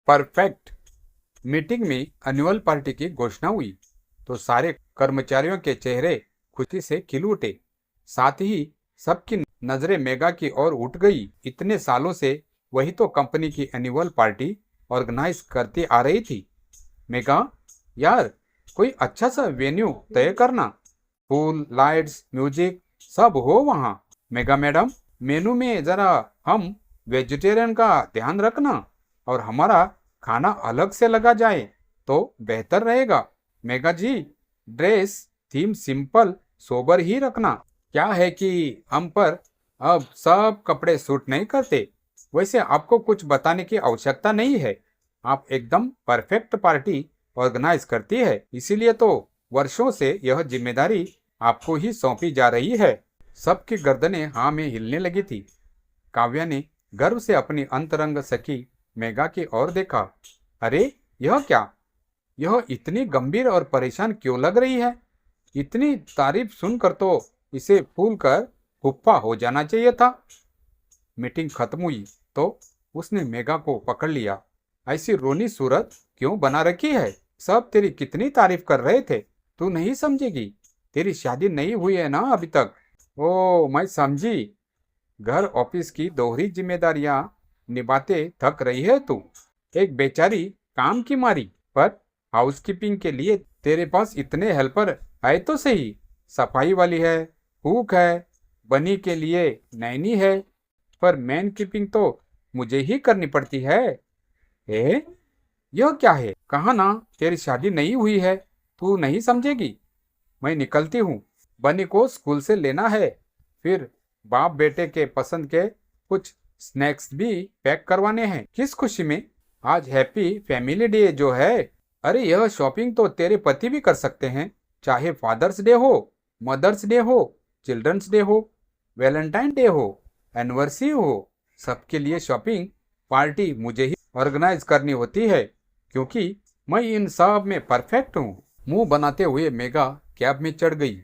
Perfect. Meeting में annual party की घोषणा हुई तो सारे कर्मचारियों के चेहरे खुशी से खिल उठे। साथ ही सबकी नजरें मेगा की ओर उठ गई। इतने सालों से वही तो कंपनी की एनुअल पार्टी ऑर्गेनाइज करती आ रही थी। मेगा, यार कोई अच्छा सा वेन्यू तय करना, फूल, लाइट्स, म्यूजिक सब हो वहाँ। मेगा मैडम, मेनू में जरा हम वेजिटेरियन का ध्यान रखना और हमारा खाना अलग से लगा जाए तो बेहतर रहेगा। मेगा जी, ड्रेस थीम सिंपल सोबर ही रखना। क्या है कि हम पर अब सब कपड़े सूट नहीं करते। वैसे आपको कुछ बताने की आवश्यकता नहीं है, आप एकदम परफेक्ट पार्टी ऑर्गेनाइज करती है, इसीलिए तो वर्षों से यह जिम्मेदारी आपको ही सौंपी जा रही है। सबकी गर्दनें हाँ में हिलने लगी थी। काव्या ने गर्व से अपनी अंतरंग सखी मेगा की ओर देखा। अरे यह क्या, यह इतनी गंभीर और परेशान क्यों लग रही है? इतनी तारीफ सुनकर तो इसे फूल कर फुफ्फा हो जाना चाहिए था। मीटिंग खत्म हुई तो उसने मेगा को पकड़ लिया। ऐसी रोनी सूरत क्यों बना रखी है? सब तेरी कितनी तारीफ कर रहे थे, तू नहीं समझेगी? तेरी शादी नहीं हुई है ना अभी तक। ओ मैं समझी, घर ऑफिस की दोहरी जिम्मेदारियां निभाते थक रही है तू। एक बेचारी काम की मारी, पर हाउसकीपिंग के लिए तेरे पास इतने हेल्पर है तो सही। सफाई वाली है, कुक है, बनी के लिए नैनी है, पर मैन कीपिंग तो मुझे ही करनी पड़ती है। ए, यह क्या है? कहा ना तेरी शादी नहीं हुई है, तू नहीं समझेगी। मैं निकलती हूँ, बनी को स्कूल से लेना है, फिर बाप बेटे के पसंद के कुछ स्नैक्स भी पैक करवाने हैं। किस खुशी में? आज हैप्पी फैमिली डे जो है। अरे यह शॉपिंग तो तेरे पति भी कर सकते हैं, चाहे फादर्स डे हो, मदर्स डे हो, चिल्ड्रंस डे हो, वैलेंटाइन डे हो, एनिवर्सरी हो, सबके लिए शॉपिंग पार्टी मुझे ही ऑर्गेनाइज करनी होती है, क्योंकि मैं इन सब में परफेक्ट हूँ। मुंह बनाते हुए मेगा कैब में चढ़ गई।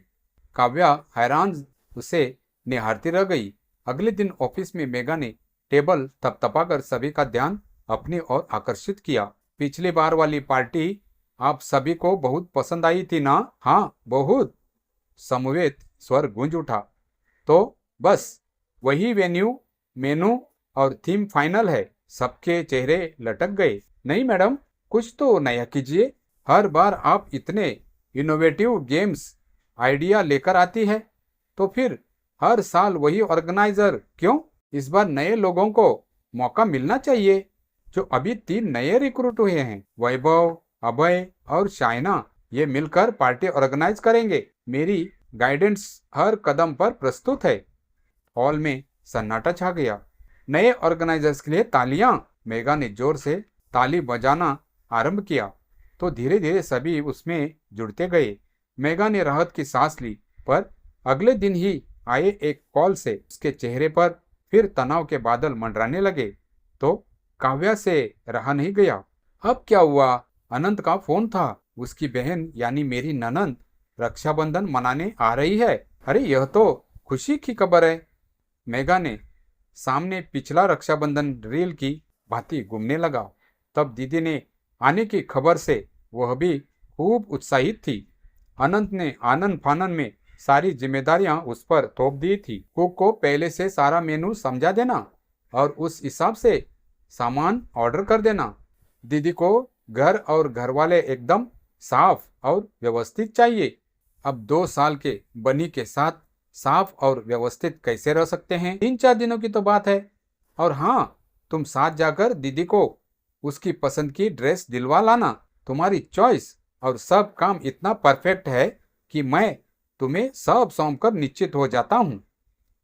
काव्या हैरान उसे निहारती रह गई। अगले दिन ऑफिस में मेगा ने टेबल थपथपाकर सभी का ध्यान अपनी ओर आकर्षित किया। पिछली बार वाली पार्टी आप सभी को बहुत पसंद आई थी ना? हाँ बहुत, समवेत स्वर गूंज उठा। तो बस वही वेन्यू, मेनू और थीम फाइनल है। सबके चेहरे लटक गए। नहीं मैडम, कुछ तो नया कीजिए। हर बार आप इतने इनोवेटिव गेम्स आइडिया लेकर आती है, तो फिर हर साल वही ऑर्गेनाइजर क्यों? इस बार नए लोगों को मौका मिलना चाहिए। जो अभी 3 नए रिक्रूट हुए हैं, वैभव, अभय और शाइना, ये मिलकर पार्टी ऑर्गेनाइज करेंगे। मेरी गाइडेंस हर कदम पर प्रस्तुत है। हॉल में सन्नाटा छा गया। नए ऑर्गेनाइजर्स के लिए तालियां। मेगा ने जोर से ताली बजाना आरंभ किया तो धीरे धीरे सभी उसमें जुड़ते गए। मेगा ने राहत की सांस ली, पर अगले दिन ही आए एक कॉल से उसके चेहरे पर फिर तनाव के बादल मंडराने लगे। तो काव्या से रहा नहीं गया। अब क्या हुआ? अनंत का फोन था। उसकी बहन यानी मेरी ननंद रक्षाबंधन मनाने आ रही है। अरे यह तो खुशी की खबर है। मेगा ने सामने पिछला रक्षाबंधन रील की भांति घूमने लगा। तब दीदी ने आने की खबर से वह भी खूब उत्साहित थी। अनंत ने आनन फानन में सारी जिम्मेदारियां उस पर थोप दी थी। कुक को पहले से सारा मेनू समझा देना और उस हिसाब से सामान ऑर्डर कर देना। दीदी को घर और घर वाले एकदम साफ और व्यवस्थित चाहिए। अब 2 साल के बनी के साथ साफ और व्यवस्थित कैसे रह सकते हैं? 3-4 दिनों की तो बात है। और हाँ, तुम साथ जाकर दीदी को उसकी पसंद की ड्रेस दिलवा लाना। तुम्हारी चॉइस और सब काम इतना परफेक्ट है कि मैं तुम्हें सब सौंप कर निश्चित हो जाता हूँ।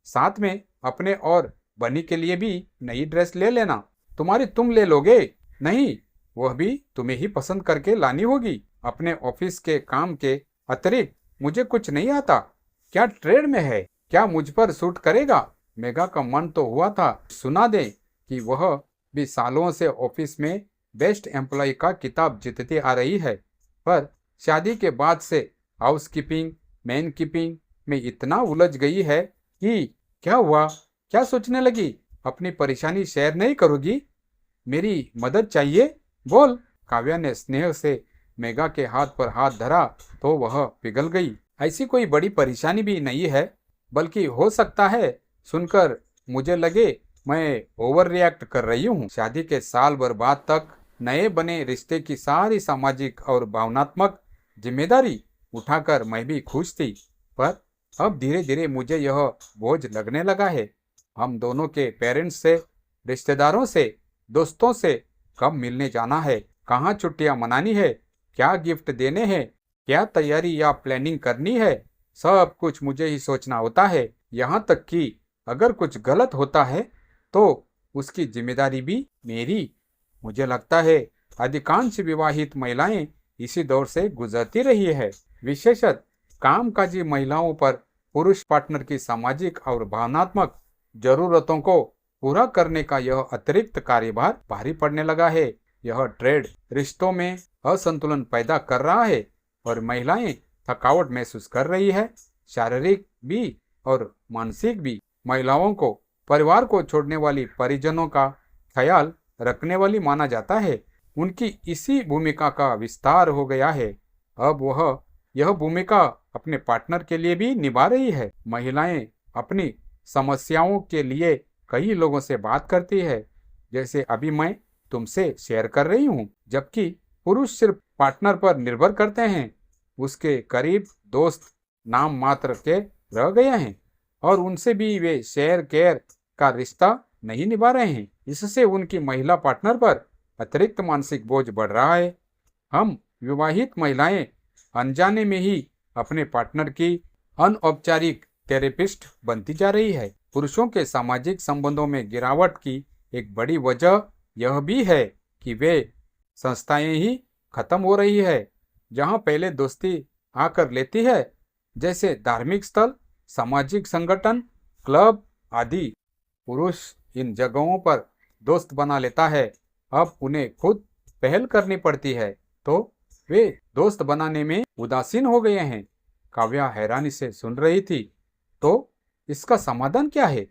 साथ में अपने और बनी के लिए भी नई ड्रेस ले लेना। तुम्हारी तुम ले लोगे? नहीं, वह भी तुम्हें ही पसंद करके लानी होगी। अपने ऑफिस के काम के अतिरिक्त मुझे कुछ नहीं आता। क्या ट्रेड में है? क्या मुझ पर सूट करेगा? मेगा का मन तो हुआ था सुना दे कि वह भी सालों से ऑफिस में बेस्ट एम्प्लॉय का किताब जीतती आ रही है, पर शादी के बाद से हाउसकीपिंग, मैन कीपिंग में इतना उलझ गई है कि क्या हुआ? क्या सोचने लगी? अपनी परेशानी शेयर नहीं करोगी? मेरी मदद चाहिए? बोल। काव्या ने स्नेह से मेघा के हाथ पर हाथ धरा तो वह पिघल गई। ऐसी कोई बड़ी परेशानी भी नहीं है, बल्कि हो सकता है सुनकर मुझे लगे मैं ओवर रिएक्ट कर रही हूँ। शादी के साल भर बाद तक नए बने रिश्ते की सारी सामाजिक और भावनात्मक जिम्मेदारी उठाकर मैं भी खुश थी, पर अब धीरे धीरे मुझे यह बोझ लगने लगा है। हम दोनों के पेरेंट्स से, रिश्तेदारों से, दोस्तों से कब मिलने जाना है, कहाँ छुट्टियां मनानी है, क्या गिफ्ट देने हैं, क्या तैयारी या प्लानिंग करनी है, सब कुछ मुझे ही सोचना होता है। यहाँ तक कि अगर कुछ गलत होता है तो उसकी जिम्मेदारी भी मेरी। मुझे लगता है अधिकांश विवाहित महिलाएं इसी दौर से गुजरती रही है। विशेषतः कामकाजी महिलाओं पर पुरुष पार्टनर की सामाजिक और भावनात्मक जरूरतों को पूरा करने का यह अतिरिक्त कार्यभार भारी पड़ने लगा है। यह ट्रेड रिश्तों में असंतुलन पैदा कर रहा है और महिलाएं थकावट महसूस कर रही है, शारीरिक भी और मानसिक भी। महिलाओं को परिवार को छोड़ने वाली परिजनों का ख्याल रखने वाली माना जाता है। उनकी इसी भूमिका का विस्तार हो गया है। अब वह यह भूमिका अपने पार्टनर के लिए भी निभा रही है। महिलाएं अपनी समस्याओं के लिए कई लोगों से बात करती है, जैसे अभी मैं तुमसे शेयर कर रही हूँ, जबकि पुरुष सिर्फ पार्टनर पर निर्भर करते हैं। उसके करीब दोस्त नाम मात्र के रह गए हैं और उनसे भी वे शेयर केयर का रिश्ता नहीं निभा रहे हैं। इससे उनकी महिला पार्टनर पर अतिरिक्त मानसिक बोझ बढ़ रहा है। हम विवाहित महिलाएं अनजाने में ही अपने पार्टनर की अनौपचारिक थेरेपिस्ट बनती जा रही है। पुरुषों के सामाजिक संबंधों में गिरावट की एक बड़ी वजह यह भी है कि वे संस्थाएं ही खत्म हो रही है जहां पहले दोस्ती आकर लेती है, जैसे धार्मिक स्थल, सामाजिक संगठन, क्लब आदि। पुरुष इन जगहों पर दोस्त बना लेता है, अब उन्हें खुद पहल करनी पड़ती है तो वे दोस्त बनाने में उदासीन हो गए हैं। काव्या हैरानी से सुन रही थी। तो इसका समाधान क्या है?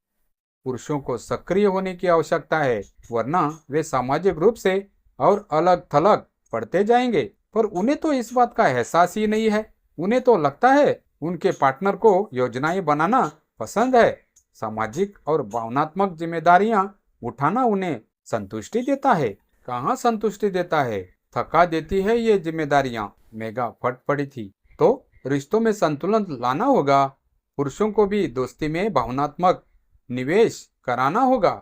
पुरुषों को सक्रिय होने की आवश्यकता है, वरना वे सामाजिक रूप से और अलग थलग पड़ते जाएंगे। पर उन्हें तो इस बात का एहसास ही नहीं है। उन्हें तो लगता है उनके पार्टनर को योजनाएं बनाना पसंद है। सामाजिक और भावनात्मक जिम्मेदारियां उठाना उन्हें संतुष्टि देता है। कहाँ संतुष्टि देता है, थका देती है ये जिम्मेदारियां। मेघा फट पड़ी थी। तो रिश्तों में संतुलन लाना होगा। पुरुषों को भी दोस्ती में भावनात्मक निवेश कराना होगा।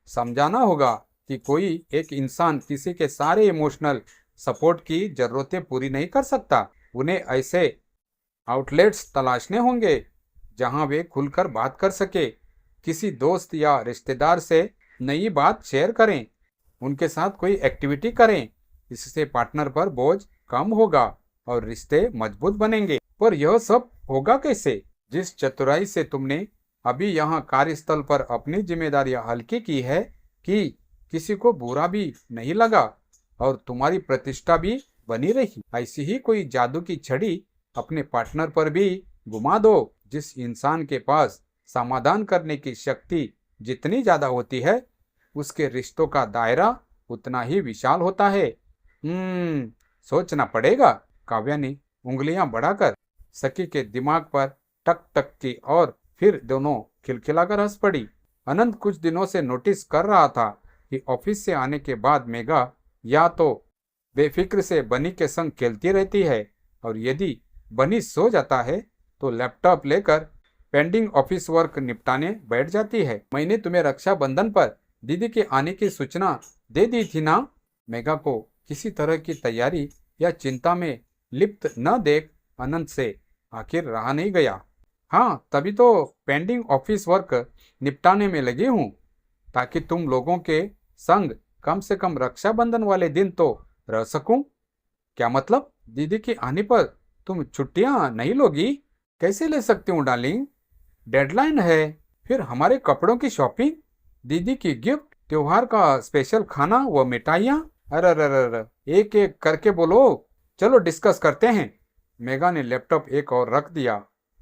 समझाना होगा कि कोई एक इंसान किसी के सारे इमोशनल सपोर्ट की जरूरतें पूरी नहीं कर सकता। उन्हें ऐसे आउटलेट्स तलाशने होंगे जहां वे खुलकर बात कर सके। किसी दोस्त या रिश्तेदार से नई बात शेयर करें, उनके साथ कोई एक्टिविटी करें। इससे पार्टनर पर बोझ कम होगा और रिश्ते मजबूत बनेंगे। पर यह सब होगा कैसे? जिस चतुराई से तुमने अभी यहाँ कार्यस्थल पर अपनी जिम्मेदारियां हल्की की है कि किसी को बुरा भी नहीं लगा और तुम्हारी प्रतिष्ठा भी बनी रही, ऐसी ही कोई जादू की छड़ी अपने पार्टनर पर भी घुमा दो। जिस इंसान के पास समाधान करने की शक्ति जितनी ज्यादा होती है, उसके रिश्तों का दायरा उतना ही विशाल होता है। सोचना पड़ेगा। काव्या ने उंगलियां बढ़ाकर सखी के दिमाग पर टक टक की और फिर दोनों खिलखिलाकर हंस पड़ी। अनंत कुछ दिनों से नोटिस कर रहा था कि ऑफिस से आने के बाद मेघा या तो बेफिक्र से बनी के संग खेलती रहती है और यदि बनी सो जाता है तो लैपटॉप लेकर पेंडिंग ऑफिस वर्क निपटाने बैठ जाती है। मैंने तुम्हें रक्षाबंधन पर दीदी के आने की सूचना दे दी थी ना? मेघा को किसी तरह की तैयारी या चिंता में लिप्त न देख अनंत से आखिर रहा नहीं गया। हाँ, तभी तो पेंडिंग ऑफिस वर्क निपटाने में लगी हूँ, ताकि तुम लोगों के संग कम से कम रक्षाबंधन वाले दिन तो रह सकूं। क्या मतलब? दीदी के आने पर तुम छुट्टियां नहीं लोगी? कैसे ले सकती हूँ डार्लिंग, डेडलाइन है। फिर हमारे कपड़ों की शॉपिंग, दीदी की गिफ्ट, त्योहार का स्पेशल खाना व मिठाइयाँ। अरे एक एक करके बोलो, चलो डिस्कस करते हैं। मेघा ने लैपटॉप एक और रख दिया।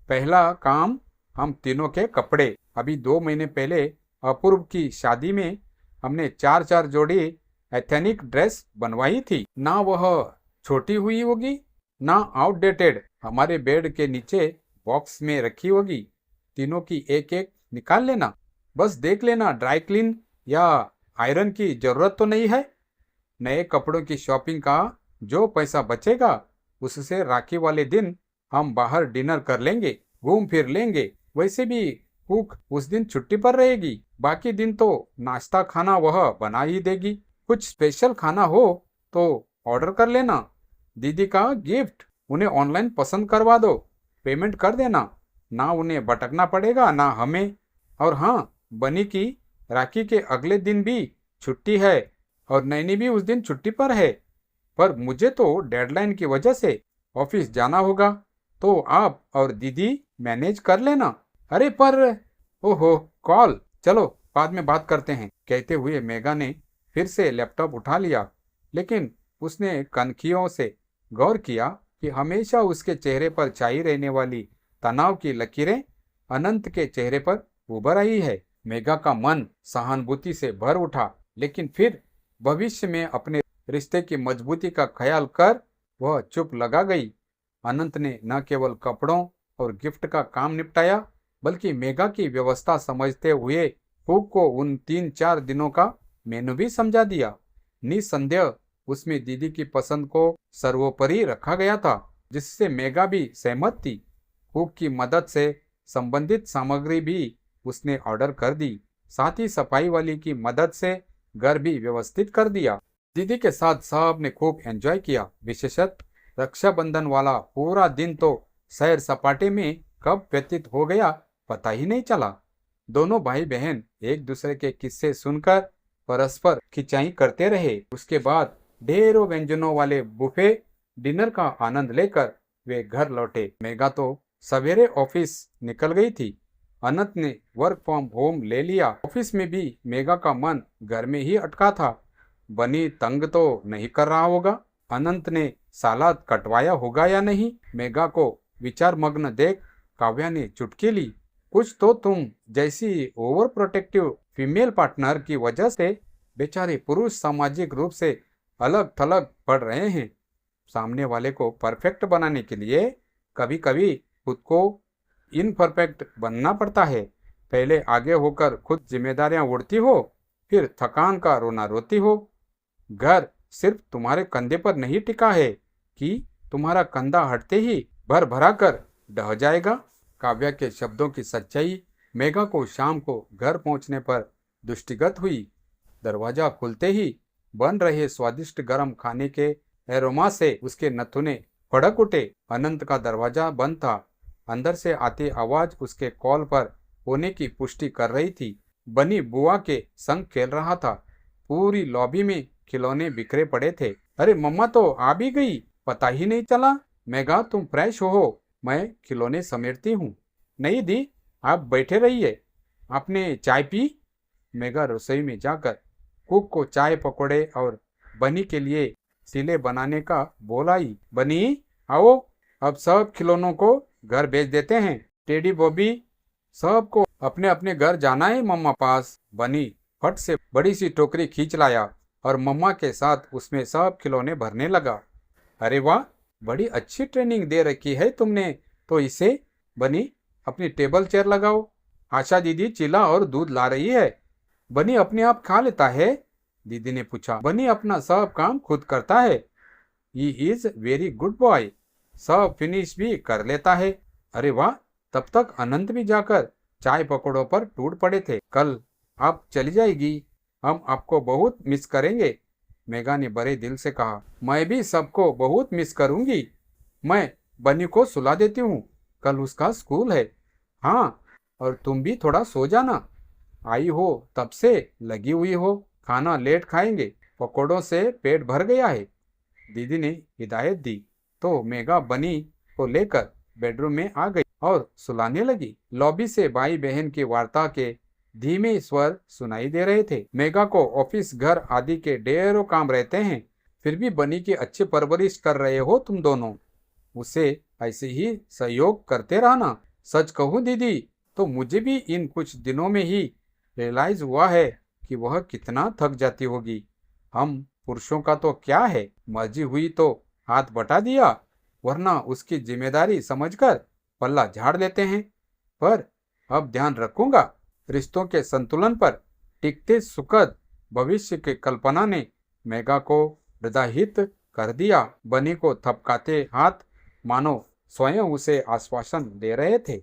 पहला काम, हम तीनों के कपड़े। अभी 2 महीने पहले अपूर्व की शादी में हमने 4 जोड़ी एथेनिक ड्रेस बनवाई थी। ना वह छोटी हुई होगी ना आउटडेटेड, हमारे बेड के नीचे बॉक्स में रखी होगी। तीनों की एक एक निकाल लेना, बस देख लेना ड्राई क्लीन या आयरन की जरूरत तो नहीं है। नए कपड़ों की शॉपिंग का जो पैसा बचेगा उससे राखी वाले दिन हम बाहर डिनर कर लेंगे, घूम फिर लेंगे। वैसे भी कुक उस दिन छुट्टी पर रहेगी, बाकी दिन तो नाश्ता खाना वह बना ही देगी। कुछ स्पेशल खाना हो तो ऑर्डर कर लेना। दीदी का गिफ्ट उन्हें ऑनलाइन पसंद करवा दो, पेमेंट कर देना, ना उन्हें भटकना पड़ेगा ना हमें। और हाँ, बनी की राखी के अगले दिन भी छुट्टी है और नैनी भी उस दिन छुट्टी पर है, पर मुझे तो डेडलाइन की वजह से ऑफिस जाना होगा, तो आप और दीदी मैनेज कर लेना। अरे पर ओहो, कॉल, चलो बाद में बात करते हैं, कहते हुए मेघा ने फिर से लैपटॉप उठा लिया। लेकिन उसने कनखियों से गौर किया कि हमेशा उसके चेहरे पर छाई रहने वाली तनाव की लकीरें अनंत के चेहरे पर उभर आई है। मेघा का मन सहानुभूति से भर उठा, लेकिन फिर भविष्य में अपने रिश्ते की मजबूती का ख्याल कर वह चुप लगा गई। अनंत ने न केवल कपड़ों और गिफ्ट का काम निपटाया, बल्कि मेघा की व्यवस्था समझते हुए कुक को उन 3-4 दिनों का मेनू भी समझा दिया। निसंदेह उसमें दीदी की पसंद को सर्वोपरि रखा गया था, जिससे मेघा भी सहमत थी। कुक की मदद से संबंधित सामग्री भी उसने ऑर्डर कर दी, साथ ही सफाई वाली की मदद से घर भी व्यवस्थित कर दिया। दीदी के साथ सब ने खूब एंजॉय किया। विशेषतः रक्षाबंधन वाला पूरा दिन तो सैर सपाटे में कब व्यतीत हो गया पता ही नहीं चला। दोनों भाई बहन एक दूसरे के किस्से सुनकर परस्पर खिंचाई करते रहे। उसके बाद ढेरों व्यंजनों वाले बुफे डिनर का आनंद लेकर वे घर लौटे। मेघा तो सवेरे ऑफिस निकल गई थी। अनंत ने वर्क फ्रॉम होम ले लिया। ऑफिस में भी मेघा का मन घर में ही अटका था। बनी तंग तो नहीं कर रहा होगा, अनंत ने सालाद कटवाया होगा या नहीं। मेघा को विचार मग्न देख काव्या ने चुटकी ली। कुछ तो तुम जैसी ओवर प्रोटेक्टिव फीमेल पार्टनर की वजह से बेचारे पुरुष सामाजिक रूप से अलग थलग पड़ रहे हैं। सामने वाले को परफेक्ट बनाने के लिए कभी कभी खुद को इनपरफेक्ट बनना पड़ता है। पहले आगे होकर खुद जिम्मेदारियां उड़ती हो, फिर थकान का रोना रोती हो। घर सिर्फ तुम्हारे कंधे पर नहीं टिका है कि तुम्हारा कंधा हटते ही भर भरा कर ढह जाएगा। काव्या के शब्दों की सच्चाई मेघा को शाम को घर पहुंचने पर दृष्टिगत हुई। दरवाजा खुलते ही बन रहे स्वादिष्ट गर्म खाने के एरोमा से उसके नथुने फड़क उठे। अनंत का दरवाजा बंद था। अंदर से आती आवाज उसके कॉल पर होने की पुष्टि कर रही थी। बनी बुआ के संग खेल रहा था। पूरी लॉबी में खिलौने बिखरे पड़े थे। अरे मम्मा तो आ भी गई, पता ही नहीं चला। मेघा तुम फ्रेश हो, मैं खिलौने समेटती हूँ। नहीं दी, आप बैठे रहिए। आपने चाय पी? मेघा रसोई में जाकर कुक को चाय पकौड़े और बनी के लिए सिले बनाने का बोलाई। बनी आओ, अब सब खिलौनों को घर भेज देते हैं। टेडी बॉबी सबको अपने अपने घर जाना है मम्मा पास। बनी फट से बड़ी सी टोकरी खींच लाया और मम्मा के साथ उसमें सब खिलौने भरने लगा। अरे वाह, बड़ी अच्छी ट्रेनिंग दे रखी है तुमने तो इसे। बनी अपनी टेबल चेयर लगाओ, आशा दीदी चिल्ला और दूध ला रही है। बनी अपने आप खा लेता है? दीदी ने पूछा। बनी अपना सब काम खुद करता है। He is very good boy, सब फिनिश भी कर लेता है। अरे वाह, तब तक अनंत भी जाकर चाय पकौड़ों पर टूट पड़े थे। कल आप चली जाएगी, हम आपको बहुत मिस करेंगे, मेघा ने बड़े दिल से कहा। मैं भी सबको बहुत मिस करूंगी। मैं बनी को सुला देती हूँ, कल उसका स्कूल है। हाँ, और तुम भी थोड़ा सो जाना, आई हो तब से लगी हुई हो। खाना लेट खाएंगे, पकौड़ों से पेट भर गया है, दीदी ने हिदायत दी। तो मेघा बनी को लेकर बेडरूम में आ गई और सुलाने लगी। लॉबी से भाई बहन की वार्ता के धीमे स्वर सुनाई दे रहे थे। मेघा को ऑफिस घर आदि के ढेरों काम रहते हैं, फिर भी बनी की अच्छी परवरिश कर रहे हो तुम दोनों। उसे ऐसे ही सहयोग करते रहना। सच कहूँ दीदी, तो मुझे भी इन कुछ दिनों में ही रियलाइज हुआ है कि वह कितना थक जाती होगी। हम पुरुषों का तो क्या है, मर्जी हुई तो हाथ बटा दिया, वरना उसकी जिम्मेदारी समझकर पल्ला झाड़ लेते हैं। पर अब ध्यान रखूंगा, रिश्तों के संतुलन पर टिकते सुखद भविष्य की कल्पना ने मेघा को हृदयहित कर दिया। बनी को थपकाते हाथ मानो स्वयं उसे आश्वासन दे रहे थे।